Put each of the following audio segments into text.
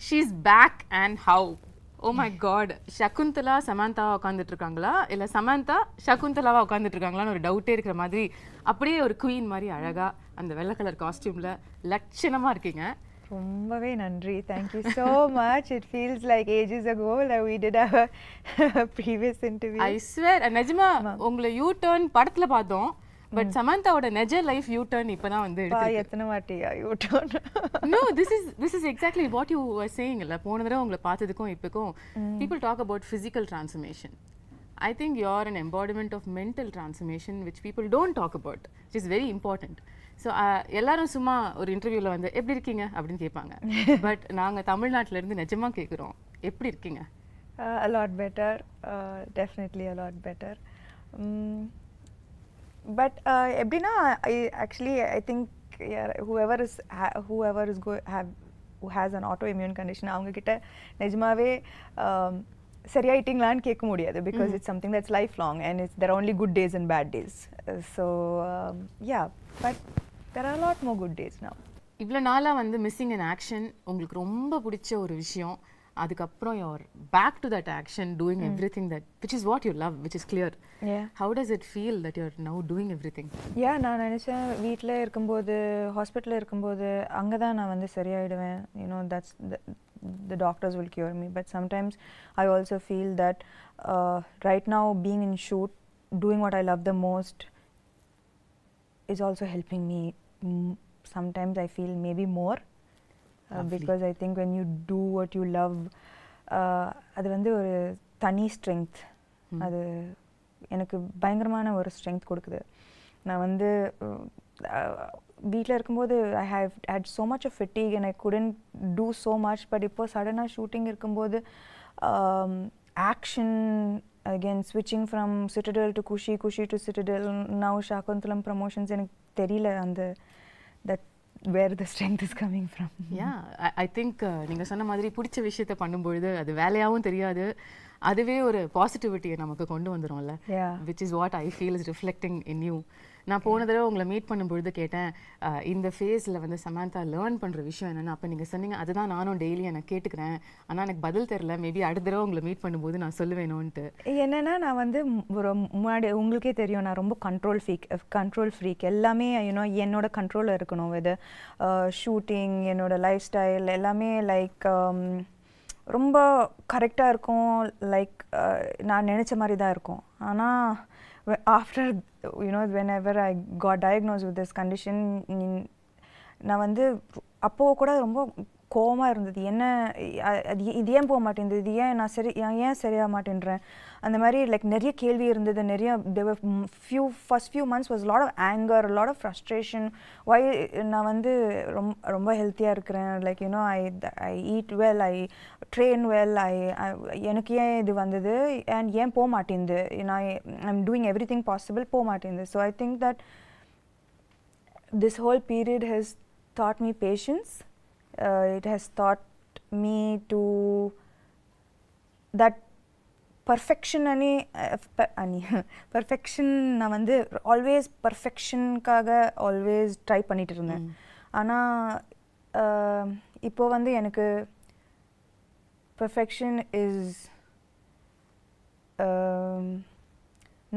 she's back and how? Oh my god, Shakunthala Samantha உட்கார்ந்துட்டு இருக்காங்களா இல்ல Samantha Shakunthala உட்கார்ந்துட்டு இருக்காங்களான்னு ஒரு டவுட்டே இருக்கிற மாதிரி அப்படியே ஒரு queen மாதிரி அழகா அந்த வெள்ளை கலர் காஸ்டியூம்ல லட்சணமா இருக்கீங்க. ரொம்பவே நன்றி. Thank you so much. It feels like ages ago that we did our previous interview. I swear, நிஜமா உங்களை யூ டர்ன் படத்துல பார்த்தோம். பட் சமந்தாவோட நிஜ லைஃப் யூ டர்ன் இப்பதான் வந்து எடுத்து எத்தனை வாட்டியா U turn? No, this is exactly what you were saying. இல்ல போன தடவை உங்களை பார்த்ததுக்கும் இப்போக்கும் people talk about physical transformation. I think you're an embodiment of mental transformation which people don't talk about, which is very important. So எல்லாரும் சும்மா ஒரு இன்டர்வியூல வந்து எப்படி இருக்கீங்க அப்படின்னு கேட்பாங்க. பட் நாங்க தமிழ்நாட்டுல இருந்து நிஜமா கேக்குறோம், எப்படி இருக்கீங்க? A lot better, definitely a lot better. But எப்படின்னா I think whoever who has an autoimmune condition அவங்க கிட்ட நிஜமாவே சரியாயிட்டீங்களான்னு கேட்க முடியாது because it's something that's lifelong and there are only good days and bad days. So yeah, but there are a lot more good days now. இவ்வளவு நாளா வந்து missing in action உங்களுக்கு ரொம்ப பிடிச்ச ஒரு விஷயம், அதுக்கப்புறம் you're back to that action doing everything that which is what you love, which is clear. Yeah. How does it feel that you're now doing everything? Yeah, நான் நினைச்சேன் வீட்ல இருக்கும்போது ஹாஸ்பிட்டல்ல இருக்கும்போது அங்க தான் நான் வந்து சரியாயிடுவேன். You know, that's the doctors will cure me, but sometimes I also feel that right now being in shoot, doing what I love the most is also helping me. Sometimes I feel maybe more because I think when you do what you love அது வந்து ஒரு தனி strength, அது எனக்கு பயங்கரமான ஒரு strength கொடுக்குது. நான் வந்து வீட்டில் இருக்கும்போது I have had so much of fatigue and I couldn't do so much, but இப்போ சடனாக ஷூட்டிங் இருக்கும்போது action, again switching from Citadel to Kushi to Citadel, now Shakunthalam promotions, எனக்கு தெரியல அந்த that where the strength is coming from. Yeah, I think நீங்க சொன்ன மாதிரி பிடிச்ச விஷயத்தை பண்ணும்பொழுது அது வேலையாவும் தெரியாது, அதுவே ஒரு பாசிட்டிவிட்டியை நமக்கு கொண்டு வந்துரும்ல. which is what I feel is reflecting in you. நான் போன தடவை உங்களை மீட் பண்ணும்பொழுது கேட்டேன் இந்த ஃபேஸில் வந்து சமந்தா லேர்ன் பண்ணுற விஷயம் என்னென்னா, அப்போ நீங்கள் சொன்னீங்க அதுதான் நானும் டெய்லி எனக்கு கேட்டுக்கிறேன், ஆனால் எனக்கு பதில் தெரில, மேபி அடுத்த தடவை உங்களை மீட் பண்ணும்போது நான் சொல்லுவேணும்ன்ட்டு. என்னென்னா நான் வந்து ஒரு முன்னாடி உங்களுக்கே தெரியும் நான் ரொம்ப கண்ட்ரோல் ஃப்ரீக் எல்லாமே யூனோ என்னோட கண்ட்ரோலில் இருக்கணும். வித் ஷூட்டிங், என்னோட லைஃப் ஸ்டைல் எல்லாமே லைக் ரொம்ப கரெக்டாக இருக்கும், லைக் நான் நினச்ச மாதிரி தான் இருக்கும். ஆனால் after whenever I got diagnosed with this condition, நான் வந்து அப்போது கூட ரொம்ப கோவமாக இருந்தது. என்ன இது ஏன் போக மாட்டேங்குது, இது ஏன் நான் ஏன் சரியாக மாட்டேன்றேன், அந்த மாதிரி லைக் நிறைய கேள்வி இருந்தது. நிறைய first few months was a lot of anger, a lot of frustration. why நான் வந்து ரொம்ப ஹெல்த்தியாக இருக்கிறேன், like you know I eat well, I train well, எனக்கு ஏன் இது வந்தது and ஏன் போக மாட்டேங்குது, I'm doing everything possible, போக மாட்டேங்குது. So I think that this whole period has taught me patience. It has taught me to that perfection நான் வந்து always perfectionக்காக always ட்ரை பண்ணிட்டு இருந்தேன். ஆனால் இப்போ வந்து எனக்கு perfection is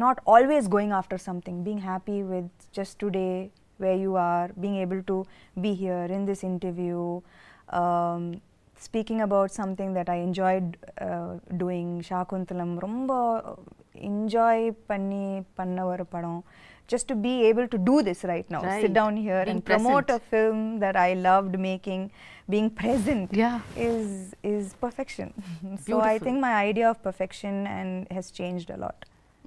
not always going after something, being happy with just today where you are, being able to be here in this interview, speaking about something that I enjoyed doing. Shakunthalam romba enjoy panna oru padam. Just to be able to do this right now, sit down here being and promote present. A film that I loved making, being present is perfection. So I think my idea of perfection has changed a lot.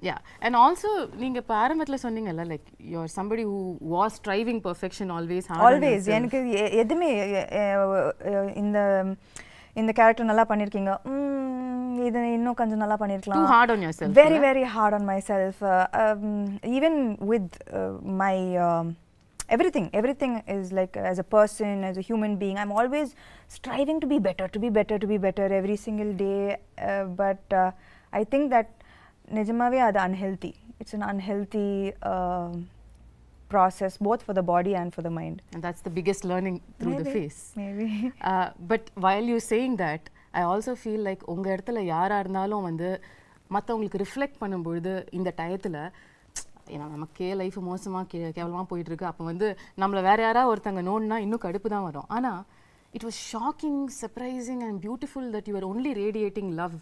Yeah, and also நீங்க ஆரம்பத்துல சொன்னீங்கல்ல like you are somebody who was striving perfection always எனக்கு எதுமே இந்த character நல்லா பண்ணிருக்கீங்க, இது இன்னும் கொஞ்சம் நல்லா பண்ணிருக்கலாம், too hard on yourself, very hard on myself. Even with my everything is like as a person, as a human being, I'm always striving to be better every single day, but I think that நிஜமாவே அது unhealthy. It's an unhealthy process both for the body and for the mind. And that's the biggest learning through the phase. Maybe. But while you're saying that, I also feel like உங்க இடத்துல யாரா இருந்தாலும் வந்து மற்றவங்களுக்கு reflect பண்ணும்பொழுது இந்த டயத்தில் ஏன்னா நமக்கே லைஃப் மோசமாக கேவலமாக போயிட்டுருக்கு, அப்போ வந்து நம்மளை வேறு யாராவது ஒருத்தங்க நோண்டுனா இன்னும் கடுப்பு தான் வரும். ஆனால் it was shocking, surprising and beautiful that you were only radiating love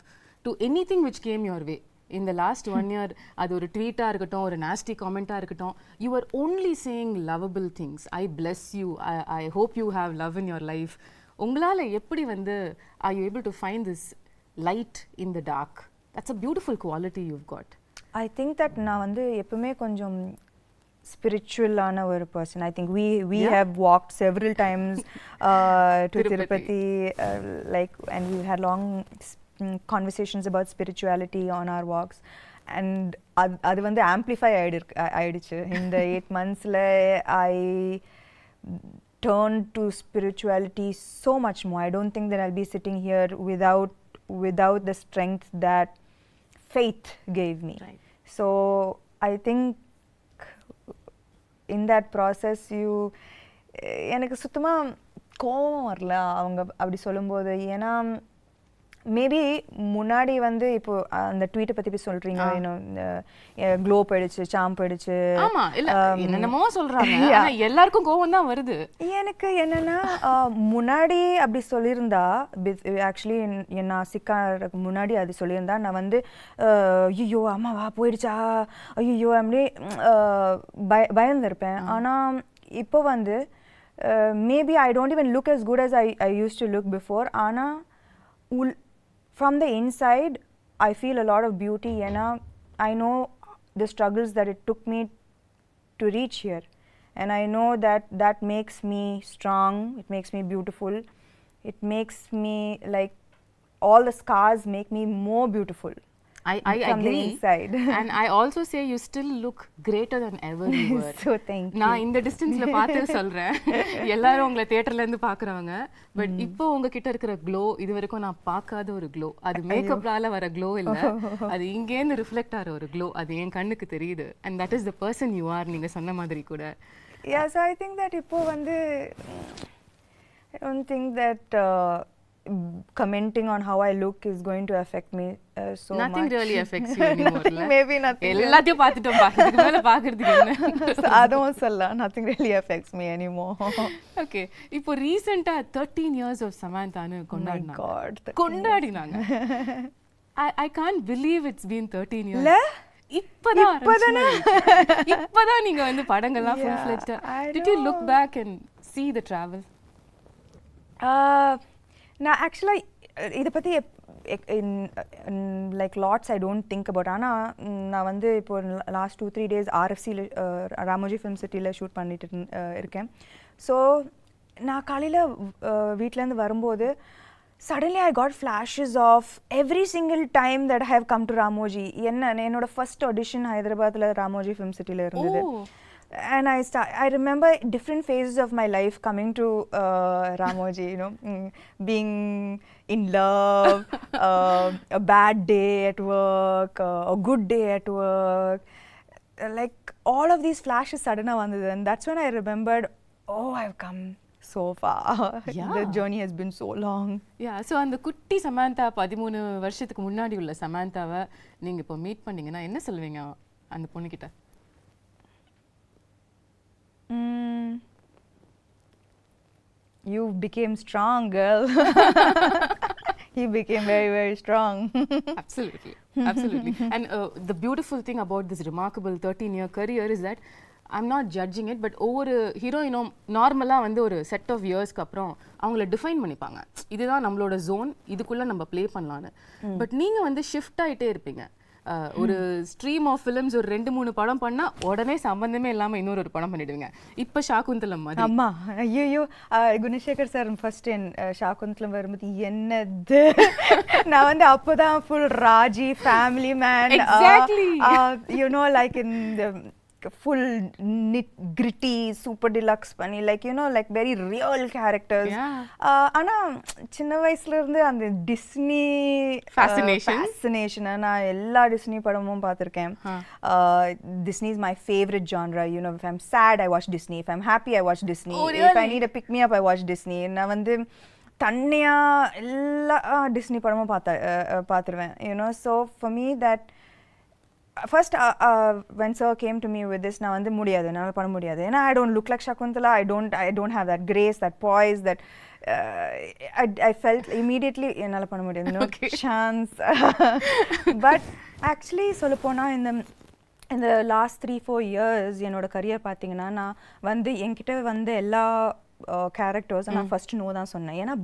to anything which came your way. In the last 1 year, அது ஒரு ட்வீட்டாக இருக்கட்டும், ஒரு nasty comment-ஆ இருக்கட்டும், you were only saying lovable things. I bless you. I hope you have love in your life. உங்களால் எப்படி வந்து are you able to find this light in the dark? That's a beautiful quality you've got. I think that நான் வந்து எப்பவுமே கொஞ்சம் spiritual-ஆன ஒரு person. I think we have walked several times to Tirupati, like, and we had long conversations about spirituality on our walks. And அது வந்து amplify ஆயிடுச்சு. In the 8 monthsல I turned to spirituality so much more. I don't think that I'll be sitting here without the strength that faith gave me. Right. So I think in that process எனக்கு சுத்தமா கோபம் வரல அவங்க அப்படி சொல்லும்போது. ஏன்னா maybe முன்னாடி வந்து இப்போ அந்த ட்வீட்டை பத்தி போய் சொல்றீங்க, க்ளோ போயிடுச்சு, சாம் போயிடுச்சு, ஆமா இல்ல என்னென்னமோ சொல்றாங்க, ஆனா எல்லாருக்கும் கோவம் தான் வருது. எனக்கு என்னன்னா முன்னாடி அப்படி சொல்லியிருந்தா, ஆக்சுவலி நான் சிக்காருக்கு முன்னாடி அது சொல்லியிருந்தா நான் வந்து ஐயோ அம்மாவா போயிடுச்சா, ஐயோ அப்படி பயந்துருப்பேன். ஆனால் இப்போ வந்து maybe I don't even look as good as I used to look before. ஆனால் from the inside I feel a lot of beauty. I know the struggles that it took me to reach here, and I know that makes me strong, it makes me beautiful, it makes me like all the scars make me more beautiful. I from agree. The inside. And I also say you still look greater than ever you were. So thank you. நான் இந்த டிஸ்டன்ஸ்ல பார்த்து சொல்றேன், எல்லாரும் உங்களை தியேட்டர்ல இருந்து பாக்குறாங்க, பட் இப்போ உங்ககிட்ட இருக்கிற க்ளோ இது வரைக்கும் நான் பார்க்காத ஒரு க்ளோ. அது மேக்கப்னால வர க்ளோ இல்ல, அது இங்கேருந்து ரிஃப்ளெக்ட் ஆகிற ஒரு க்ளோ. அது என் கண்ணுக்கு தெரியுது. And that is the person you are. நீங்க சொன்ன மாதிரி கூட. Yeah, so I think that இப்போ வந்து I don't think that commenting on how I look is going to affect me so nothing much. Nothing really affects you anymore. Maybe nothing. எல்லாத்தையும் பார்த்துட்டோம், இதுக்கு மேல பார்க்கிறதுக்கு என்ன? அதுவும் சொல்லலாம். Nothing really affects me anymore. Okay, இப்போ ரீசெண்டா 13 years of Samantha னு கொண்டாடினாங்க. Oh my god. கொண்டாடினாங்க. I can't believe it's been 13 years. இல்ல? இப்பதான் நீங்க வந்து படங்கள்லாம் full fledged. Did you look back and see the travel? நான் ஆக்சுவலாக இதை பற்றி like lots I don't think about. ஆனால் நான் வந்து இப்போ லாஸ்ட் 2-3 days RFCயில் ராமோஜி ஃபிலிம் சிட்டியில் ஷூட் பண்ணிட்டு இருக்கேன். ஸோ நான் காலையில் வீட்டிலேருந்து வரும்போது suddenly I got flashes of every single time that I have come to Ramoji. என்னோட ஃபர்ஸ்ட் ஆடிஷன் ஹைதராபாத்தில் ராமோஜி ஃபிலிம் சிட்டியில் இருந்தது. And I remember different phases of my life coming to Ramoji, being in love, a bad day at work, a good day at work. Like all of these flashes suddenly vandhu, and that's when I remembered, oh, I've come so far. Yeah. The journey has been so long. Yeah, so அந்த குட்டி சமந்தா 13 வருஷத்துக்கு முன்னாடி உள்ள சமந்தாவை நீங்க இப்போ meet பண்ணீங்கன்னா என்ன சொல்வீங்க அந்த பொண்ணுகிட்ட? You became strong, girl. He became very, very strong. Absolutely, absolutely. And the beautiful thing about this remarkable 13-year career is that I'm not judging it, but ஒவ்வொரு ஹீரோயினும் நார்மலாக வந்து ஒரு செட் ஆஃப் இயர்ஸ்க்கு அப்புறம் அவங்கள டிஃபைன் பண்ணிப்பாங்க, இதுதான் நம்மளோட ஜோன், இதுக்குள்ளே நம்ம ப்ளே பண்ணலான்னு. பட் நீங்கள் வந்து ஷிஃப்ட் ஆகிட்டே இருப்பீங்க. ஒரு ஸ்ட்ரீம் ஆஃப் ஃபிலிம்ஸ் ஒரு 2-3 படம் பண்ணா உடனே சம்பந்தமே இல்லாம இன்னொரு ஒரு படம் பண்ணிடுவீங்க. இப்ப ஷாகுந்தலம் மாதிரி. அம்மா ஐயோ குணசேகர் சார் ஃபர்ஸ்ட் ஷாகுந்தலம் வரும்போது என்னது நான் வந்து அப்போதான் full Raji family man, exactly. you know, like in the full gritty super deluxe பண்ணி like you know like very real characters. ஆனா சின்ன வயசுல இருந்து அந்த டிஸ்னி fascination நான் எல்லா டிஸ்னி படமும் பார்த்திருக்கேன். Disney is my favorite genre. You know, if I'm sad I watch Disney, if I'm happy I watch Disney, if I need a pick me up I watch Disney. நான் வந்து தன்னியா எல்லா Disney படமும் பார்த்துருவேன். You know, so for me that first when sir came to me with this நான் வந்து முடியாது, என்னால் பண்ண முடியாது, ஏன்னா I don't look like Shakunthala, I don't have that grace, that poise, that I felt immediately என்னால் பண்ண முடியாது, no chance. But actually சொல்லப்போனா in the last 3-4 years என்னோட கரியர் பார்த்தீங்கன்னா நான் வந்து என்கிட்ட வந்து எல்லா characters நான் first no தான் சொன்னேன். ஏன்னா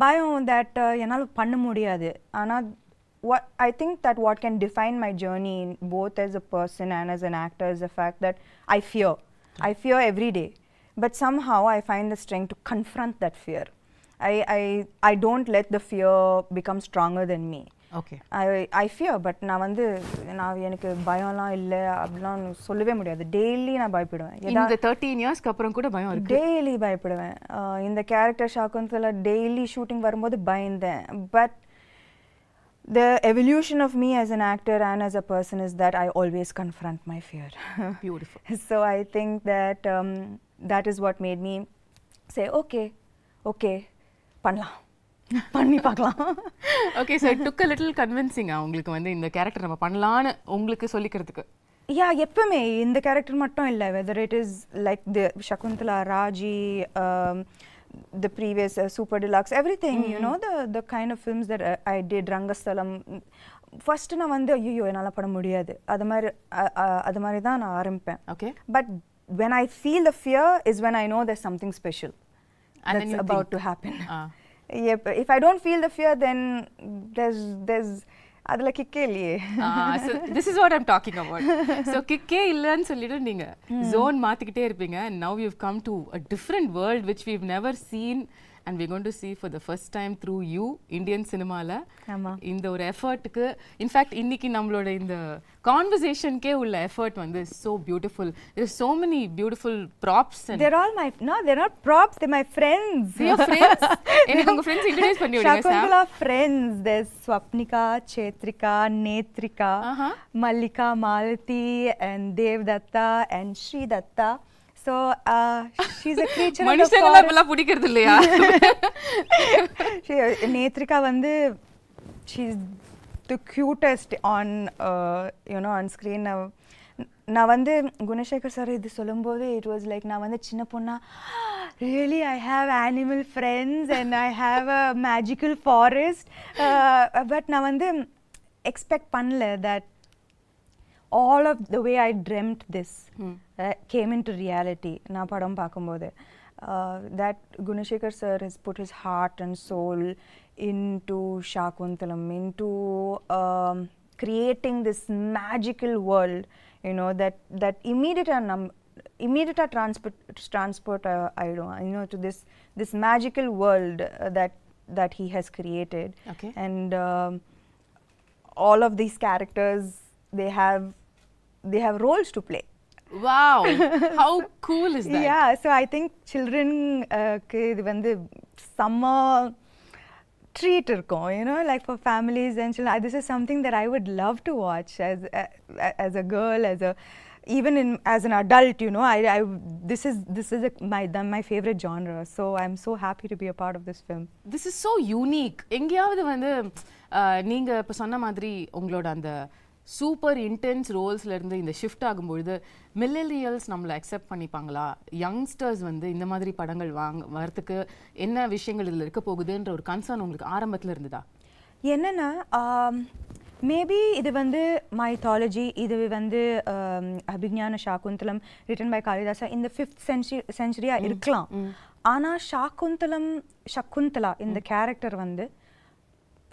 பயம் that என்னால் பண்ண முடியாது. ஆனால் what I think that what can define my journey both as a person and as an actor is the fact that I fear every day, but somehow I find the strength to confront that fear. I don't let the fear become stronger than me. Okay. I fear, but நான் வந்து எனக்கு பயம்லாம் இல்லை அப்படிலாம் சொல்லவே முடியாது. Daily நான் பயப்படுவேன். இந்த 13 இயர்ஸ்க்கு அப்புறம் கூட பயம் இருக்கு? டெய்லி பயப்படுவேன். இந்த கேரக்டர் ஷாகுந்தலா டெய்லி ஷூட்டிங் வரும்போது பயந்தேன். But the evolution of me as an actor and as a person is that I always confront my fear. Beautiful. So I think that that is what made me say okay பண்ணலாம், பண்ணி பார்க்கலாம். Okay, so it took a little convincing உங்களுக்கு வந்து இந்த character நம்ம பண்ணலாம்னு உங்களுக்கு சொல்லிக்கிறதுக்கு? எப்பவுமே இந்த கேரக்டர் மட்டும் இல்லை, whether it is like the Shakunthala, Raji, the previous super deluxe, everything, you know, the kind of films that I did, Rangasthalam, first na vandu ayyo enala pada mudiyadu adu mari da na arambpen. Okay, but when I feel the fear is when I know there's something special and that's about to happen. If I don't feel the fear, then there's adla kick இல்லையே. So this is what I'm talking about. So kick இல்லன்னு சொல்லிட்டு நீங்க zone மாத்திக்கிட்டே இருப்பீங்க, and now you've come to a different world which we've never seen and we're going to see for the first time through you, Indian cinema-ல. இந்த ஒரு எஃபர்ட்டுக்கு in fact இன்னைக்கு நம்மளோட இந்த கான்வர்சேஷன்க்கே உள்ள எஃபர்ட் வந்து so beautiful. There's so many beautiful props and they're all my they're not props, they're my friends. Your friends? எனக்கு உங்க friends introduce பண்ணி விடுங்க sir. Shakunthala friends, there's Swapnika, Chetrika, Netrika, Mallika, Malati and Devdatta and Sri Datta. So she's a creature of the forest. மனுஷங்கள எல்லாம் பிடிக்கிறது இல்லையா? நேத்ரிகா வந்து she's the cutest on you know on screen. நான் வந்து Gunasekar sir இது சொல்லும்போது it was like நான் வந்து சின்ன பொண்ணா really I have animal friends and I have a magical forest, but நான் வந்து expect பண்ணல that all of the way I dreamt this came into reality. Na padam paakumbodhu that Gunashekar sir has put his heart and soul into Shakunthalam, into creating this magical world, you know, that immediate transport I don't you know to this magical world that he has created. Okay. And all of these characters, they have roles to play. Wow, how cool is that? Yeah, so I think children ku idu vandu summer treat irkom, you know, like for families and children. This is something that I would love to watch as a girl, even as an adult, you know. This is my favorite genre, so I'm so happy to be a part of this film. This is so unique. எங்கயாவது வந்து நீங்க இப்ப சொன்ன மாதிரி உங்களோட அந்த super intense ரோல்ஸ்ல இருந்து இந்த ஷிஃப்ட் ஆகும்பொழுது மில்லேனியல்ஸ் நம்மளை அக்செப்ட் பண்ணிப்பாங்களா, யங்ஸ்டர்ஸ் வந்து இந்த மாதிரி படங்கள் வரதுக்கு என்ன விஷயங்கள் இதில் இருக்க போகுதுன்ற ஒரு கன்சர்ன் உங்களுக்கு ஆரம்பத்தில் இருந்ததா? என்னன்னா மேபி இது வந்து மைத்தாலஜி, இது வந்து அபிஞான சாகுந்தலம் ரிட்டன் பை காளிதாசா இந்த 5th century இருக்கலாம். ஆனால் சகுந்தலா இந்த கேரக்டர் வந்து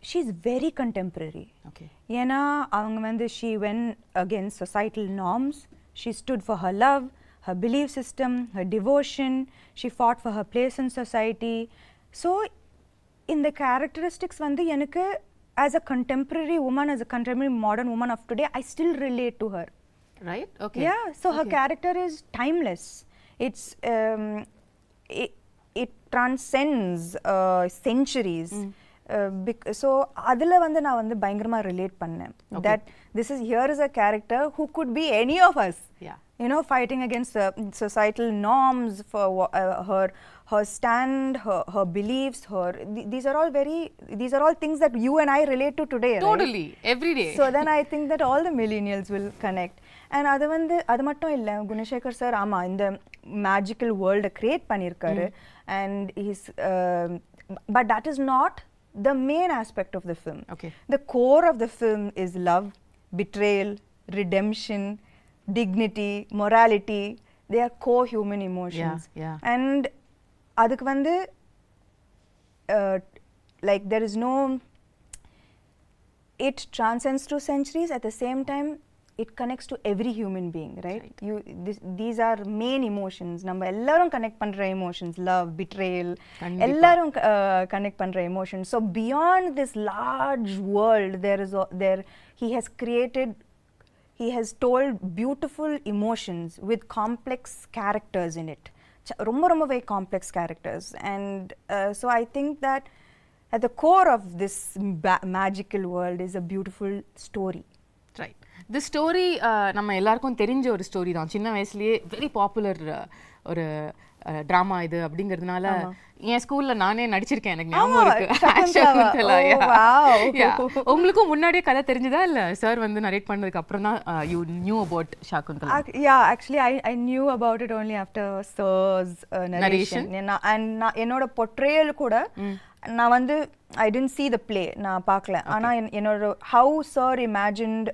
she's very contemporary. Okay. ஏன்னா அவங்க வந்து she went against societal norms, she stood for her love, her belief system, her devotion, she fought for her place in society. So in the characteristics வந்து எனக்கு as a contemporary woman, as a contemporary modern woman of today, I still relate to her. right? Okay. Yeah, so her character is timeless. It's it transcends centuries. So adula vandu na vandu bayangarama relate pannen that this is here is a character who could be any of us. Yeah. You know, fighting against societal norms for her stand, her beliefs, these are all things that you and I relate to today, totally, right? every day. So then I think that all the millennials will connect. And adu mattum illa, Gunashekhar sir ama in the magical world create pannirkaru, and he's but that is not the main aspect of the film. Okay. The core of the film is love, betrayal, redemption, dignity, morality. They are core human emotions. Yeah. And adukku vandu like there is no, it transcends to centuries. At the same time it connects to every human being, right? These are main emotions. Namba ellarum connect pandra emotions, love, betrayal, ellarum connect pandra emotions. So beyond this large world, he has told beautiful emotions with complex characters in it. Romba very complex characters. And so I think that at the core of this magical world is a beautiful story. Right. The story நம்ம எல்லாருக்கும் தெரிஞ்ச ஒரு story தான். சின்ன வயசுலயே very popular ஒரு drama இது அப்படிங்கிறதுனால என் ஸ்கூல்ல நானே நடிச்சிருக்கேன், எனக்கு ஞாபகம் இருக்கு. Shakunthalam. உங்களுக்கும் முன்னாடியே கதை தெரிஞ்சதா இல்ல சார் வந்து நரேட் பண்ணதுக்கு அப்புறம் தான் you knew about Shakunthalam? Yeah, actually I knew about it only after sir's narration. And என்னோட portrayal கூட நான் வந்து I didn't see the play, நான் பார்க்கல. ஆனா என்னோட how sir imagined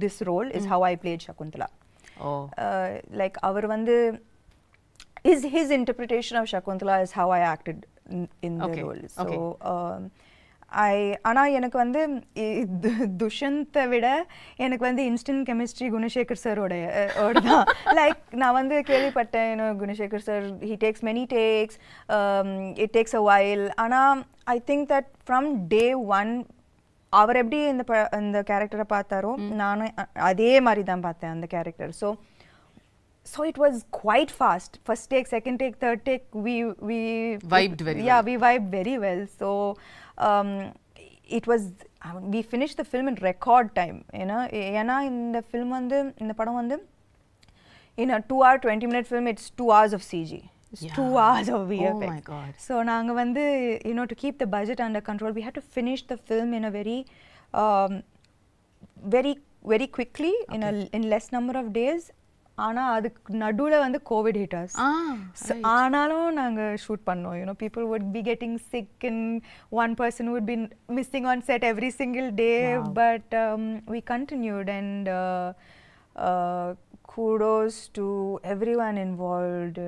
this role is how I played Shakunthalam. Like அவர் வந்து his interpretation of Shakunthala is how I acted in the role. So ஆனா எனக்கு வந்து துஷந்தை விட எனக்கு வந்து இன்ஸ்டன்ட் கெமிஸ்ட்ரி குணசேகர் சாரோட தான். லைக் நான் வந்து கேள்விப்பட்டேன், Gunasekar sir he takes many takes, it takes a while. ஆனா I think that from day one அவர் எப்படி இந்த கேரக்டரை பார்த்தாரோ நானும் அதே மாதிரி தான் பார்த்தேன் அந்த character. So it was quite fast. First take, second take, third take, we vibed very well. Yeah, we vibed very well. So it was, we finished the film in record time, you know. ஏன்னா இந்த film வந்து இந்த படம் வந்து in a 2-hour 20-minute film, it's 2 hours of CG. It's 2 hours of VFX. Oh my god. So நாங்க வந்து, you know, to keep the budget under control, we had to finish the film in a very quickly, in less number of days. ஆனா அதுக்கு நடுவுல வந்து Covid hit us. ஆனாலும் நாங்க shoot பண்ணோம். You know, people would be getting sick and one person would be missing on set every single day. Wow. But we continued, and kudos to everyone involved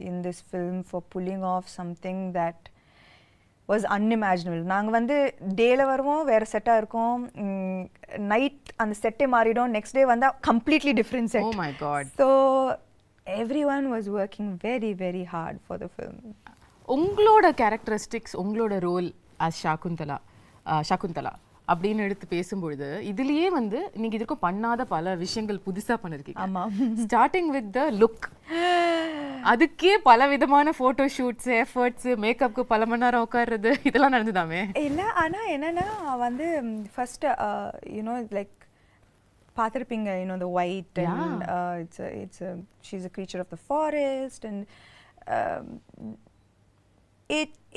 in this film for pulling off something that was unimaginable. நாங்க வந்து டேல வருவோம், வேற செட்டா இருக்கும், night அந்த செட்டே மாறிடும், நெக்ஸ்ட் டே வந்தா completely different set. Oh my god. So everyone was working very very hard for the film. உங்களோட கேரக்டரிஸ்டிக்ஸ், உங்களோட ரோல் as Shakunthala அப்படின்னு எடுத்து பேசும்பொழுது இதுலயே வந்து நீங்க இதுக்கும் பண்ணாத பல விஷயங்கள் புதுசா பண்ணிருக்கீங்க. ஆமா. ஸ்டார்டிங் வித் த லுக், அதுக்கே பல விதமான போட்டோ ஷூட்ஸ், எஃபர்ட்ஸ், மேக்கப்க்கு பல மணி நேரம் உட்கார்றது, இதெல்லாம் நடந்துதாமே? இல்ல, ஆனா என்னன்னா வந்து ஃபர்ஸ்ட் you know, like பார்த்திருப்பீங்க, you know, the white, and she's a creature of the forest, and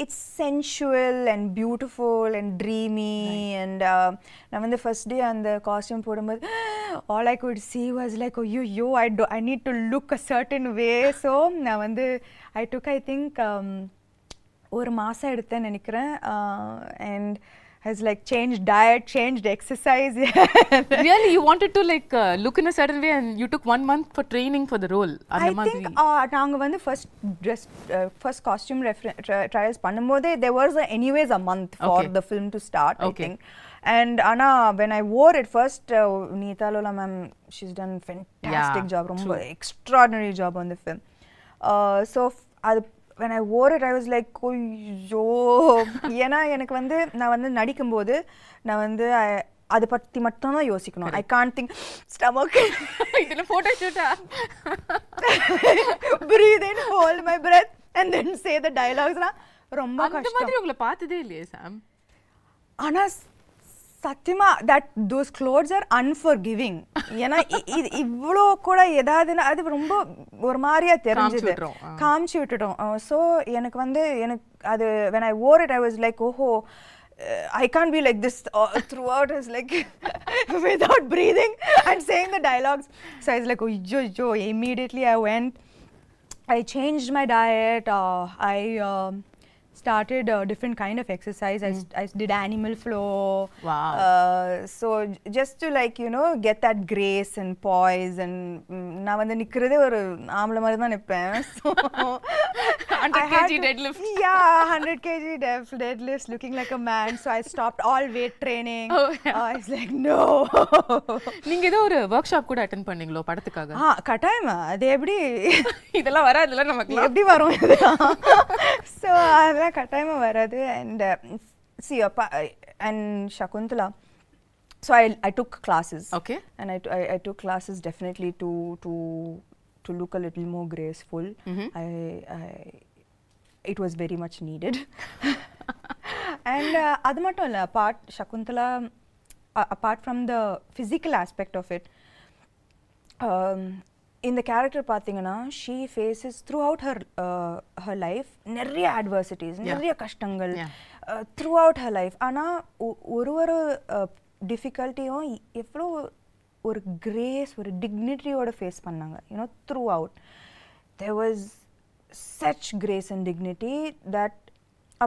it's sensual and beautiful and dreamy. Right. And நான் வந்து first day அந்த costume போடும்போது all I could see was like, oh yo, I need to look a certain way. So நான் வந்து I took, I think ஒரு மாசம் எடுத்தேன்னு நினைக்கிறேன், and has like changed diet, changed exercise. Really, you wanted to like look in a certain way, and you took 1 month for training for the role? I think நாங்க வந்து first costume trials பண்ணும்போதே there was anyways a month for the film to start, I think. And Anna, when I wore it first, Neeta Lola ma'am, she's done fantastic job, ரொம்ப extraordinary job on the film. So when I wore it, I was like, ஐயோ, ஏன்னா எனக்கு வந்து நான் வந்து நடிக்கும்போது நான் வந்து அதை பற்றி மட்டும் தான் யோசிக்கணும். I can't think stomach. இதுல photo shoot breathe in, hold my breath and then say the dialogues. ரொம்ப கஷ்டம். அந்த மாதிரி உங்களை பார்த்ததே இல்லையே சாம். ஆனா சத்தியமா that those clothes are unforgiving. ஏன்னா இவ்வளோ கூட ஏதாவதுன்னா அது ரொம்ப ஒரு மாதிரியா தெரிஞ்சது, காமிச்சு விட்டுட்டோம். ஸோ எனக்கு அது when I wore it I was like I can't be like this throughout. I was like without breathing and saying the dialogues. So I was like immediately I went, I changed my diet, I started a different kind of exercise. I did animal flow. Wow. So just to get that grace and poise, and na vanda nikkrade oru aamla mari dhaan nippen. So 100 kg deadlift. Yeah, 100 kg deadlifts, looking like a man. So I stopped all weight training. I was like no. நீங்க ஏதோ ஒரு workshop கூட attend பண்ணீங்களோ படத்துக்காக? கட்டாயமா அது எப்படி இதெல்லாம் வராதுல நமக்கு, எப்படி வரும் இதெல்லாம்? So அதெல்லாம் கட்டாயமா வராது. And see and Shakunthalam, so I took classes. Okay. And I took classes definitely to look a little more graceful. It was very much needed. And adu mattum illa, Shakunthalam, apart from the physical aspect of it, in the character பாத்தீங்கன்னா she faces throughout her life நிறைய adversities, நிறைய கஷ்டங்கள் throughout her life. ஆனா ஒரு டிஃபிகல்ட்டியும் எவ்வளோ ஒரு grace, ஒரு டிக்னிட்டியோட face பண்ணாங்க. throughout there was such grace and dignity that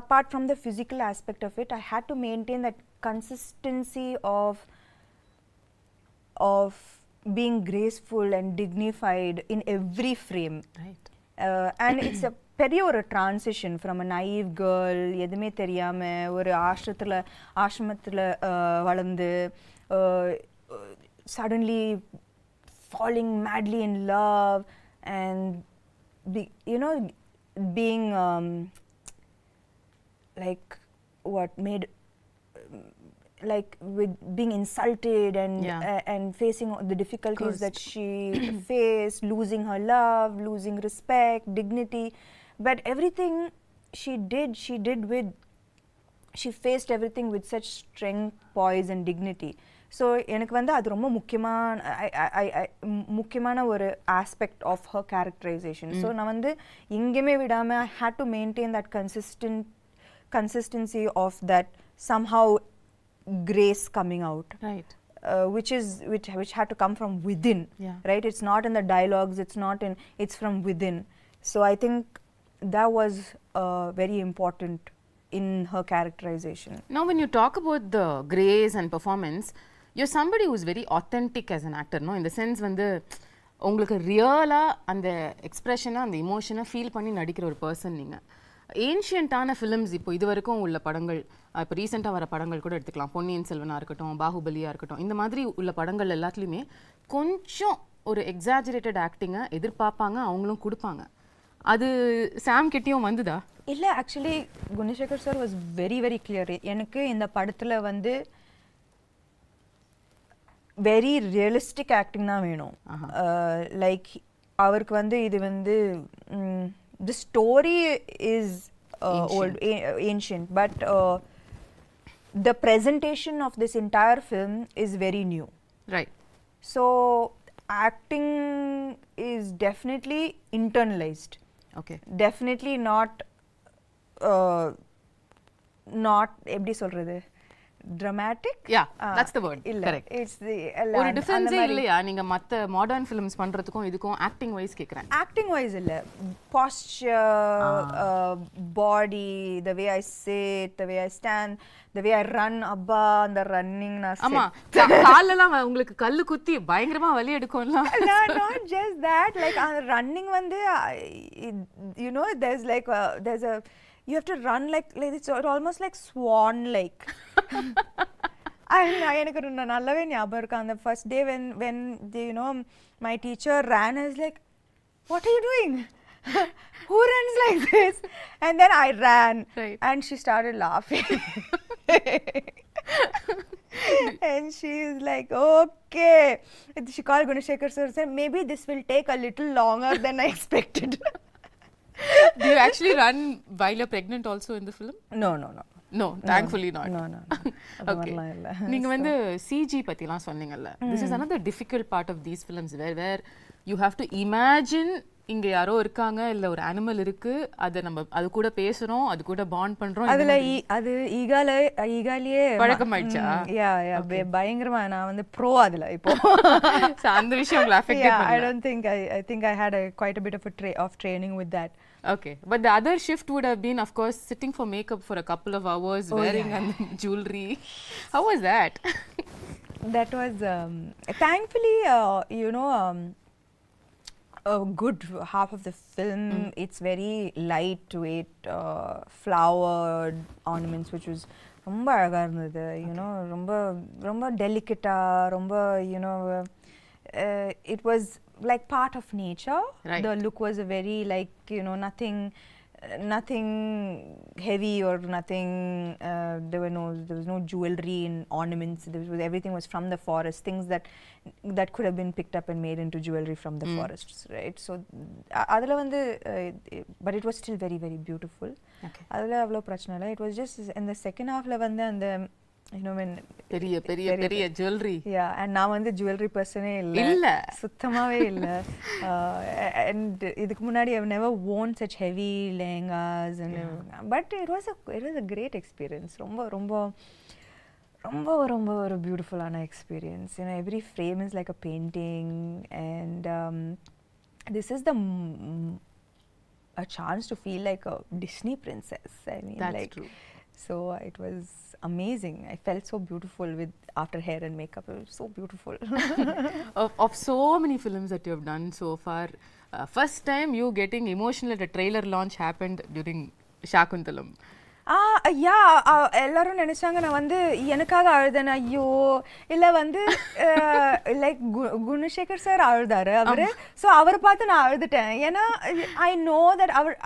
apart from the physical aspect of it, I had to maintain that consistency of being graceful and dignified in every frame. Right. And it's a பெரிய ஒரு transition from a naive girl, எதுமே தெரியாம ஒரு ஆசிரமத்துல வளர்ந்து suddenly falling madly in love and being like what made like with being insulted and facing the difficulties that she faced, losing her love, losing respect, dignity, but everything she faced everything with such strength, poise and dignity. So எனக்கு அது ரொம்ப முக்கியமான ஒரு aspect of her characterization. So நான் எங்கேயுமே விடாம I had to maintain that consistency of that somehow grace coming out, right? Which had to come from within, right? It's not in the dialogues, it's from within. So I think that was very important in her characterization. Now when you talk about the grace and performance, you're somebody who's very authentic as an actor, no? In the sense உங்களுக்கு ரியலா அந்த எக்ஸ்பிரஷனை, அந்த இமோஷனை feel பண்ணி நடிக்கிற ஒரு person நீங்க. ஏன்ஷியன்ட்டான films இப்போ இது வரைக்கும் உள்ள படங்கள், இப்போ ரீசெண்டாக வர படங்கள் கூட எடுத்துக்கலாம், பொன்னியின் செல்வனாக இருக்கட்டும், பாகுபலியாக இருக்கட்டும், இந்த மாதிரி உள்ள படங்கள் எல்லாத்துலேயுமே கொஞ்சம் ஒரு எக்ஸாஜரேட்டட் ஆக்டிங்கை எதிர்பார்ப்பாங்க, அவங்களும் கொடுப்பாங்க. அது சாம் கிட்டேயும் வந்துதா? இல்லை, actually Gunasekar sir was very very clear. எனக்கு இந்த படத்தில் வெரி ரியலிஸ்டிக் ஆக்டிங் தான் வேணும். லைக் அவருக்கு இது the story is old, ancient, but the presentation of this entire film is very new. Right. So acting is definitely internalized. Okay. Definitely not எப்படி சொல்றது, dramatic. Yeah, that's the word. Correct. It's the ஒரு டிஃபரன்ஸே இல்லையா நீங்க மத்த modern films பண்றதுக்கும் இதுக்கும் acting wise கேக்குறேன்? Acting wise இல்ல, posture, body, the way I sit, the way I stand, the way I run, abba அந்த ரன்னிங் நான் ஆமா காலெல்லாம் உங்களுக்கு கல்லு குத்தி பயங்கரமா வலி எடுக்கும்ல. Not just that, like running there's a you have to run like it's almost like swan like. எனக்கு நல்லாவே ஞாபகம் இருக்கு அந்த first day when my teacher ran, I was like, what are you doing? Who runs like this? And then I ran, right. And she started laughing. And she's like, okay. She called Gunashekhar sir and said, maybe this will take a little longer than I expected. Do you actually run while you're pregnant also in the film? No. No, thankfully not. No. Okay. நீங்க வந்து CG பத்திலாம் சொன்னீங்கல்ல. This is another difficult part of these films where you have to imagine இங்க யாரோ இருக்காங்க இல்ல ஒரு animal இருக்கு அது கூட பேசுறோம் அது கூட பாண்ட் பண்றோம் அதுல அது ஈகாலியே பழக்கமாயிடுச்சா பயங்கரமா நான் வந்து ப்ரோ அதுல இப்போ அந்த விஷயம் உங்களுக்கு அஃபெக்ட் பண்ணல I don't think I think I had quite a bit of training with that. Okay, but the other shift would have been, of course, sitting for makeup for a couple of hours, wearing jewelry. How was that? That was thankfully a good half of the film. It's very lightweight, flowered ornaments, which was ரொம்ப அழகா இருந்தது. You know, ரொம்ப delicate, ரொம்ப it was like part of nature. Right. The look was a very nothing heavy or nothing. There was no jewelry and ornaments. Everything was from the forest. Things that could have been picked up and made into jewelry from the forests, right? So, adula vandu, but it was still very, very beautiful. Okay. Adula avlo prachana illa. It was just in the second half la vandu and when பெரிய jewelry. Yeah, and நான் வந்து jewelry person இல்ல சுத்தமாவே இல்ல. And இதுக்கு முன்னாடி I've never worn such heavy lehengas but it was a great experience. ரொம்ப ஒரு beautiful ana experience. You know, every frame is like a painting and this is a chance to feel like a Disney princess. I mean, that's true. So it was amazing. I felt so beautiful after hair and makeup. It was so beautiful. of so many films that you have done so far, first time you getting emotional at a trailer launch happened during Shakunthalam. எல்லாரும் நினைச்சாங்க நான் வந்து எனக்காக அழுதேன். ஐயோ இல்ல வந்து like Gunasekar sir அழுதாரு அவரு. ஸோ அவரை பார்த்து நான் அழுதுட்டேன். ஏன்னா ஐ நோ தட் அவர்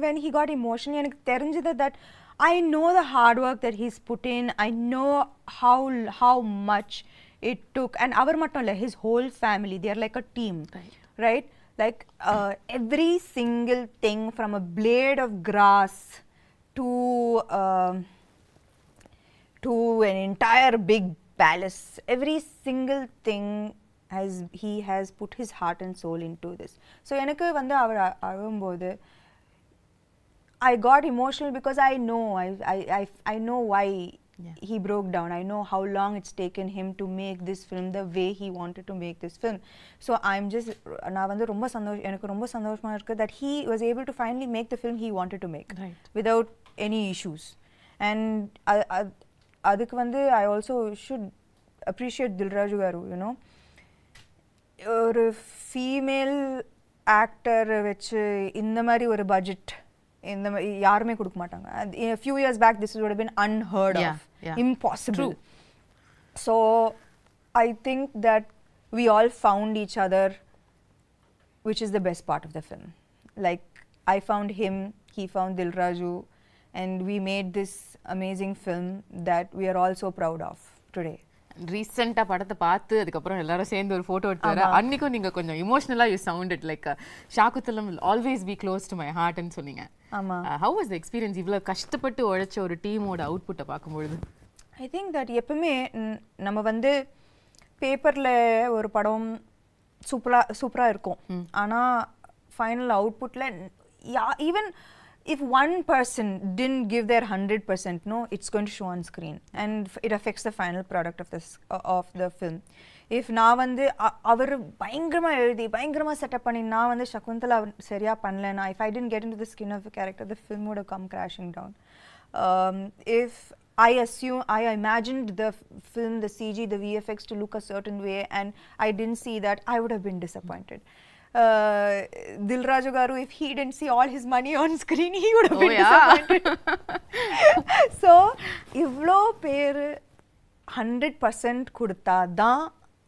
when he got emotional எனக்கு தெரிஞ்சது that I know the hard work that he's put in. I know how much it took. And avar mattum illa, his whole family, they are like a team, right? Like every single thing from a blade of grass to an entire big palace, every single thing he has put his heart and soul into this. So enakku vandu avar alumbodhu I got emotional because I know why he broke down. I know how long it's taken him to make this film the way he wanted to make this film. So I'm just நான் வந்து எனக்கு ரொம்ப சந்தோஷமா இருக்கு that he was able to finally make the film he wanted to make without any issues. And அதுக்கு வந்து I also should appreciate Dilraju garu, you know. ஒரு female actor வச்சு இந்த மாதிரி ஒரு பட்ஜெட் இந்த யாருமே கொடுக்க மாட்டாங்க. A few years back this would have been unheard of, impossible. True. So I think that we all found each other, which is the best part of the film. Like I found him, he found Dilraju, and we made this amazing film that we are all so proud of today. ரீசெண்டா படத்தை பார்த்து அதுக்கப்புறம் எல்லாரும் சேர்ந்து ஒரு photo எடுத்து வர அன்னைக்கும் நீங்க கொஞ்சம் இமோஷனலா you sounded like Shaakuntalam will always be close to my heart ன்னு சொன்னீங்க. ஆமா. How was the experience? இவ்வளவு கஷ்டப்பட்டு உழைச்ச ஒரு டீமோட அவுட்புட்டை பார்க்கும்போது I think that எப்பவுமே நம்ம வந்து பேப்பர்ல ஒரு படம் சூப்பரா இருக்கும். ஆனா final அவுட்புட்ல even if one person didn't give their 100%, no, it's going to show on screen and it affects the final product of the film. If நான் வந்து அவர் பயங்கரமா எழுதி பயங்கரமா செட்டப் பண்ணி நான் வந்து சகுந்தலா சரியா பண்ணலனா, if I didn't get into the skin of the character, the film would have come crashing down. If I imagined the film, the CG, the VFX to look a certain way and I didn't see that, I would have been disappointed. Dilraju garu, if he didn't see all his money on screen, he would have been disappointed. So ivlo per 100% கொடுத்தா தான்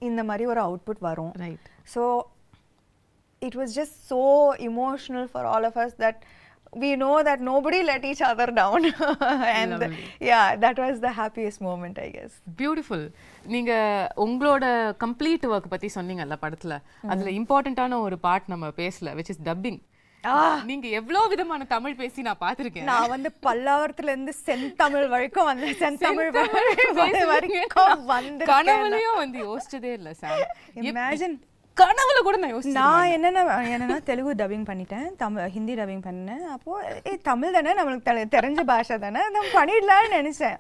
இந்த மாதிரி ஒரு output வரும். Right. So it was just so emotional for all of us that we know that nobody let each other down. And yeah, that was the happiest moment, I guess. Beautiful. நீங்க உங்களோட complete work பத்தி சொன்னீங்கல்ல படத்துல, அதுல இம்பார்ட்டன்ட்டான ஒரு part நம்ம பேசல, which is dubbing. நீங்க எவ்வளவு விதமான தமிழ் பேசி நான் பாத்திருக்கேன். நான் வந்து பல்லாவரத்துல இருந்து செந்தமிழ் வரைக்கும் வந்து செந்தமிழ் வரைக்கும் வந்து கனவுலயும் வந்து யோசிச்சதே இல்ல சார். இமேஜின் கனவுல கூட நான் யோசிச்சேன். நான் என்னன்னா தெலுங்கு டப்பிங் பண்ணிட்டேன், ஹிந்தி டப்பிங் பண்ணேன். அப்போ தமிழ் தானே நம்மளுக்கு தெரிஞ்ச பாஷை தானே, நம்ம பண்ணிடலாம்னு நினைச்சேன்.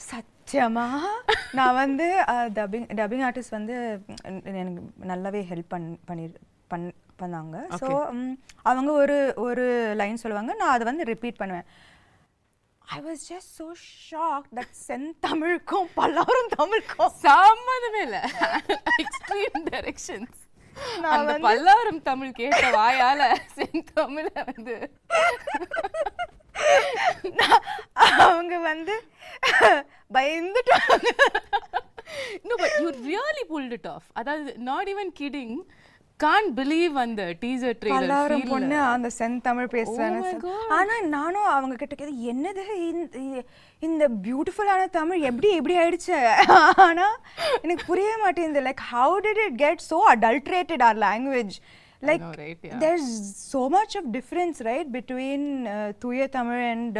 சத்தியமா நான் வந்து டப்பிங் ஆர்டிஸ்ட் வந்து எனக்கு நல்லாவே ஹெல்ப் பண்ணாங்க. ஸோ அவங்க ஒரு லைன் சொல்லுவாங்க, நான் அதை வந்து ரிப்பீட் பண்ணுவேன். I was just so shocked that செந்தமிழுக்கும் Pallavaram தமிழுக்கும் சம்மந்தமே இல்ல. Extreme directions. அந்த பல்லாவரம் தமிழ் கேட்ட வாயால செந்தமிழ வந்து அவங்க வந்து பயந்துட்டாங்க. No, but you really pulled it off. அதாவது not even kidding. Can't believe அந்த டீசர் ட்ரெய்லர் பல்லாவரம் பொண்ணு அந்த செந்தமிழ் பேசுறாங்க. ஆனா நானும் அவங்க கிட்ட கேது, என்னது இந்த பியூட்டிஃபுல்லான தமிழ் எப்படி ஆயிடுச்சு? ஆனா எனக்கு புரிய மாட்டேங்குது. Like how did it get so adulterated our language? Like there's so much of difference, right, between தூய தமிழ் and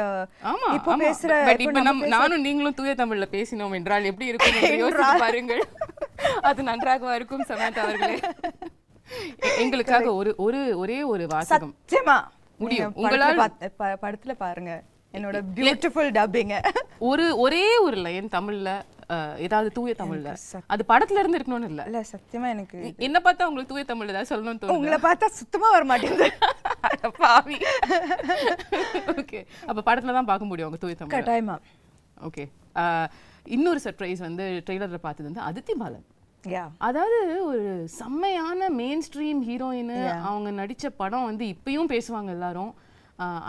இப்போ பேசுற. இப்போ நானும் நீங்களும் தூய தமிழ்ல பேசினோம் என்றால் எப்படி இருக்கும் என்று யோசித்து பாருங்கள். அது நன்றாக இருக்கும் சமந்தா அவர்களே. எங்களுக்காக ஒரே ஒரு வாசகம் சத்தியமா முடியும் உங்களால படத்துல பாருங்க என்னோட பியூட்டிஃபுல் டப்பிங். ஒரே ஒரு லைன் தமிழ்ல, ஏதாவது தூய தமிழ்ல, அது படத்துல இருந்து இருக்கணும்னு இல்ல. சத்தியமா எனக்கு என்ன பார்த்தா உங்களுக்கு தூய தமிழ்ல ஏதாவது சொல்லணும்னு தோணுது? உங்களை பார்த்தா சுத்தமா வர மாட்டேங்குது. பாவி. ஓகே, அப்ப படத்துல தான் பார்க்க முடியும் உங்க தூய தமிழ். கட்டாயமா. ஓகே, இன்னொரு சர்ப்ரைஸ் வந்து ட்ரெய்லர்ல பார்த்தது வந்து அதித்தி பாலன். Yeah. அதாவது ஒரு செம்மையான மெயின் ஸ்ட்ரீம் ஹீரோயின். அவங்க நடிச்ச படம் வந்து இப்பயும் பேசுவாங்க எல்லாரும்.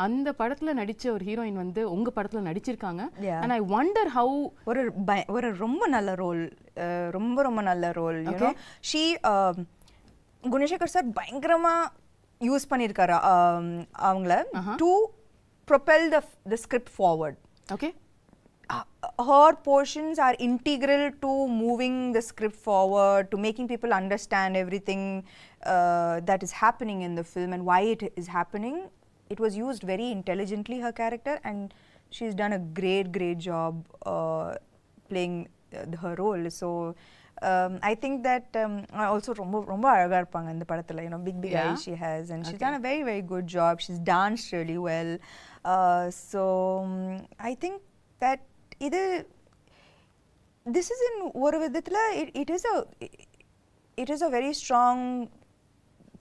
அந்த படத்துல நடிச்ச ஒரு ஹீரோயின் வந்து உங்க படத்துல நடிச்சிருக்காங்க. and I wonder how ஒரு ரொம்ப நல்ல ரோல், ரொம்ப நல்ல role. you know she Gunasekar sir பயங்கரமா யூஸ் பண்ணிருக்காரு அவங்கள to propel the script forward. Okay. Her portions are integral to moving the script forward, to making people understand everything that is happening in the film and why it is happening. It was used very intelligently, her character, and she's done a great job playing her role. So I think that also ரொம்ப அழகா இருப்பாங்க இந்த படத்துல. You know, big eyes she has, and she's done a very good job. She's danced really well. So I think that this is in ஒரு விதத்துல it is a very strong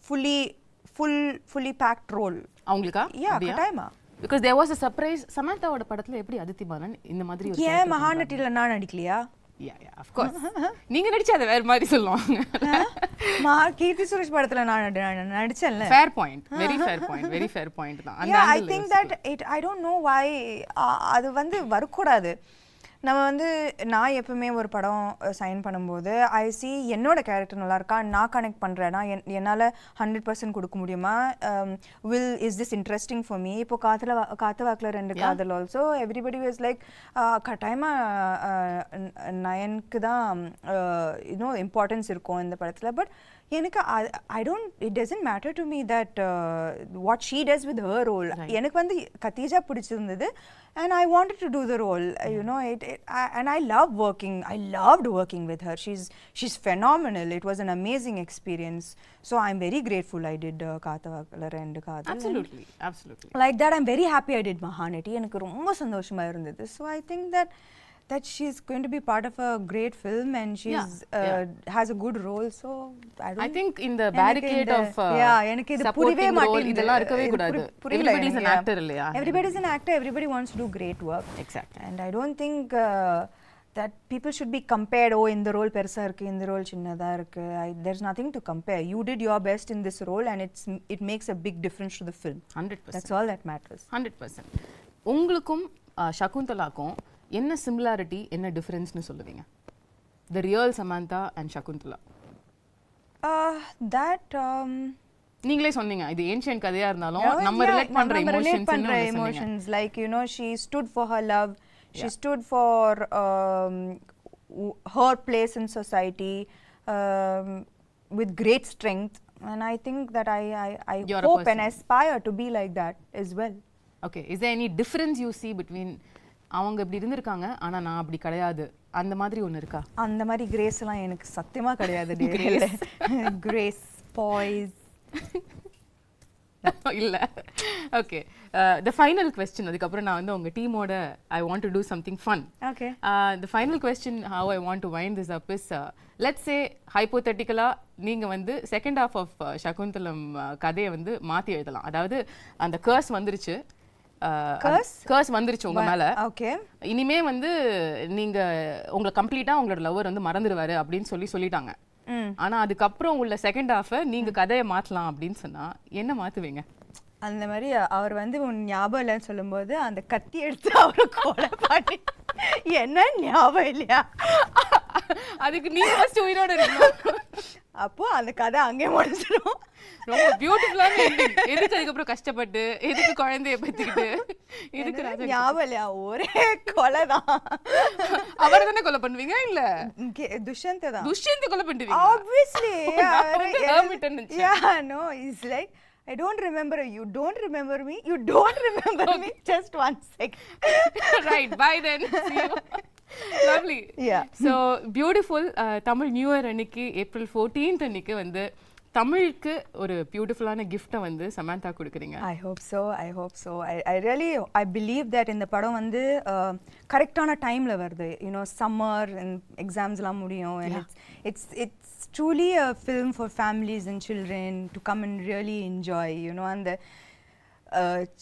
fully packed role. அவங்களுக்கா? கட்டாயமா. because there was a surprise. சமந்தாவோட படத்துல எப்படி அதித்தி பாலன் இந்த மாதிரி ஒரு ஏன் மகாநட்டில நான் நடிக்கலையா? yeah of course. நீங்க நடிச்சா அது வேற மாதிரி சொல்லுவாங்க. கீர்த்தி சுரேஷ் படத்துல நான் நடிச்சேன்ல. fair point, very fair point தான். I think that I don't know why அது வந்து வரக்கூடாது. நம்ம வந்து நான் எப்பவுமே ஒரு படம் சைன் பண்ணும்போது ஐ சி என்னோட கேரக்டர் நல்லா இருக்கா, நான் கனெக்ட் பண்ணுறேன்னா என்னால் 100% கொடுக்க முடியுமா, is this interesting for me. இப்போ காத்து வாக்கில் 2 காதல் ஆல்சோ எவ்ரிபடி வாஸ் லைக் கட்டாயமாக நயனுக்கு தான் இன்னும் இம்பார்ட்டன்ஸ் இருக்கும் இந்த படத்தில். பட் எனக்கு it doesn't matter to me that what she does with her role. எனக்கு வந்து கத்தீஜா பிடிச்சிருந்தது and I wanted to do the role. You know, and I loved working with her. She's phenomenal. It was an amazing experience. So I'm very grateful I did Kaathavakkalar and Kaadhal. Absolutely. Like that, I'm very happy I did Mahanati. எனக்கு ரொம்ப சந்தோஷமா இருந்தது. So I think that she's going to be part of a great film and she's has a good role. So I think in the barricade of எனக்கு இது புரியவே மாட்டேங்குது. இதெல்லாம் இருக்கவே கூடாது. Everybody is an actor இல்லையா? Everybody is an actor. Everybody wants to do great work. Exactly. And I don't think that people should be compared. Oh, இந்த role பெருசா இருக்கு, இந்த ரோல் சின்னதா இருக்கு. There's nothing to compare. You did your best in this role and it makes a big difference to the film. 100%. That's all that matters. 100%. உங்களுக்கும் சகுந்தலாக்கும் என்ன similarity, என்ன டிஃபரன்ஸ்னு சொல்லுவீங்க? The real Samantha and Shakunthala. That நீங்களே சொன்னீங்க இது ancient கதையா இருந்தாலும் நம்ம ரிலேட் பண்ற emotions like you know she stood for her love, she stood for her place in society with great strength, and I think that I hope and aspire to be like that as well. Okay, is there any difference you see between அவங்க இப்படி இருந்திருக்காங்க ஆனா நான் அப்படி கிடையாது அந்த மாதிரி ஒன்னு இருக்கா? அந்த மாதிரி கிரேஸ் எல்லாம் எனக்கு சத்தியமா கிடையாது. கிரேஸ் பாய்ஸ் இல்ல. ஓகே, the final question, அதுக்கு அப்புறம் நான் வந்து உங்க டீமோட I want to do something fun. Okay. The final question how I want to wind this up is let's say hypothetically நீங்க வந்து second half of Shakunthalam கதையை வந்து மாத்தி எழுதலாம். அதாவது அந்த curse வந்துருச்சு, கர்ஸ் வந்துருச்சு உங்க மேல. ஓகே, இனிமே வந்து நீங்க உங்களை கம்ப்ளீட்டா உங்களோட லவர் வந்து மறந்துடுவாரு அப்படின்னு சொல்லிட்டாங்க. ஆனா அதுக்கப்புறம் உள்ள செகண்ட் ஹாஃப் நீங்க கதையை மாத்தலாம் அப்படின்னு சொன்னா என்ன மாத்துவீங்க? அந்த மாதிரி அவர் வந்து ஞாபகம் இல்லைன்னு சொல்லும்போது அந்த கத்தி எடுத்து அவரை கொலை பண்ணி என்ன ஞாபகம் இல்லையா அதுக்கு நீங்க ஃபர்ஸ்ட் உயிரோட இருக்கணும். அப்போ அந்த கதை அங்கே முடிஞ்சிடும். ரொம்ப பியூட்டிஃபுல்லான எண்டிங். எதுக்கு அதுக்கப்புறம் கஷ்டப்பட்டு எதுக்கு குழந்தைய பெற்றுக்கிட்டு இதுக்கு ஞாபகம் இல்லையா? ஒரே கொலை தான். அவரை தானே கொலை பண்ணுவீங்க? இல்ல துஷ்யந்த் தான். துஷ்யந்த் கொலை பண்ணுவீங்க obviously. yeah, no, it's like I don't remember you, you don't remember me, you don't remember me, just 1 second. Right, bye then, see you. Lovely. Yeah. So beautiful. Tamil New Year அன்னைக்கு April 14th அன்னைக்கு வந்து தமிழுக்கு ஒரு பியூட்டிஃபுல்லான கிஃப்ட்டை வந்து சமந்தா கொடுக்குறீங்க. I hope so, I hope so. I really believe that இந்த படம் வந்து கரெக்டான டைம்ல வருது. You know, summer and examsலாம் முடியும், and it's truly a film for families and children to come and really enjoy, you know, and the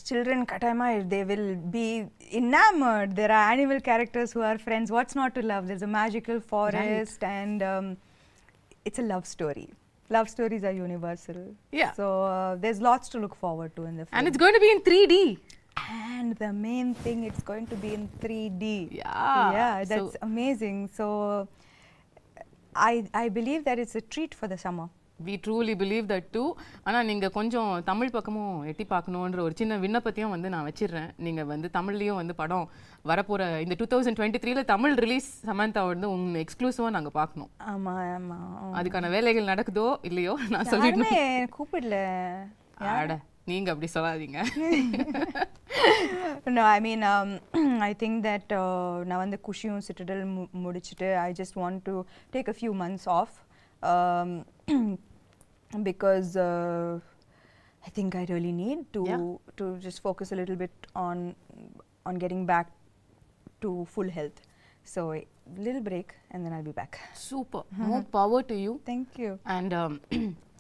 children katama they will be enamored. There are animal characters who are friends. What's not to love? There's a magical forest, right. And it's a love story. Love stories are universal. Yeah. So there's lots to look forward to in the film. And it's going to be in 3D. And the main thing, it's going to be in 3D. Yeah. Yeah, that's amazing. So I believe that it's a treat for the summer. We truly believe that too. ஆனால் நீங்கள் கொஞ்சம் தமிழ் பக்கமும் எட்டி பார்க்கணுன்ற ஒரு சின்ன விண்ணப்பத்தையும் வந்து நான் வச்சிடுறேன். நீங்கள் வந்து தமிழ்லேயும் வந்து படம் வரப்போகிற இந்த 2023 தமிழ் ரிலீஸ் சமந்தா வந்து உங்கள் எக்ஸ்க்ளூசிவாக நாங்கள் பார்க்கணும். ஆமாம் ஆமாம், அதுக்கான வேலைகள் நடக்குதோ இல்லையோ நான் சொல்லிடுறேன். கூப்பிடல ஆட நீங்கள் அப்படி சொல்லாதீங்க. No, I mean, I think that நான் வந்து குஷியும் சிட்டடல் முடிச்சுட்டு I just want to take a few months off. Because I think I really need to just focus a little bit on getting back to full health. So a little break and then I'll be back. Super. More power to you. Thank you. And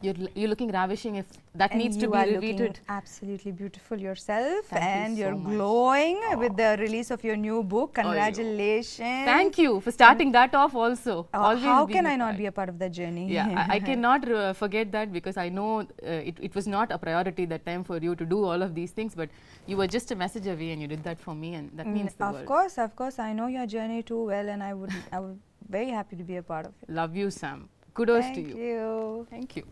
you're looking ravishing. If that needs to be repeated. Absolutely beautiful yourself. Thank and you so you're much. glowing with the release of your new book. Congratulations. Thank you for starting that off also. How can I not be a part of that journey? Yeah, I cannot forget that because I know it was not a priority that time for you to do all of these things, but you were just a message away and you did that for me, and that means the world. Of course. I know your journey too well, and I would very happy to be a part of it. Love you, Sam. Kudos to you. Thank you. Thank you.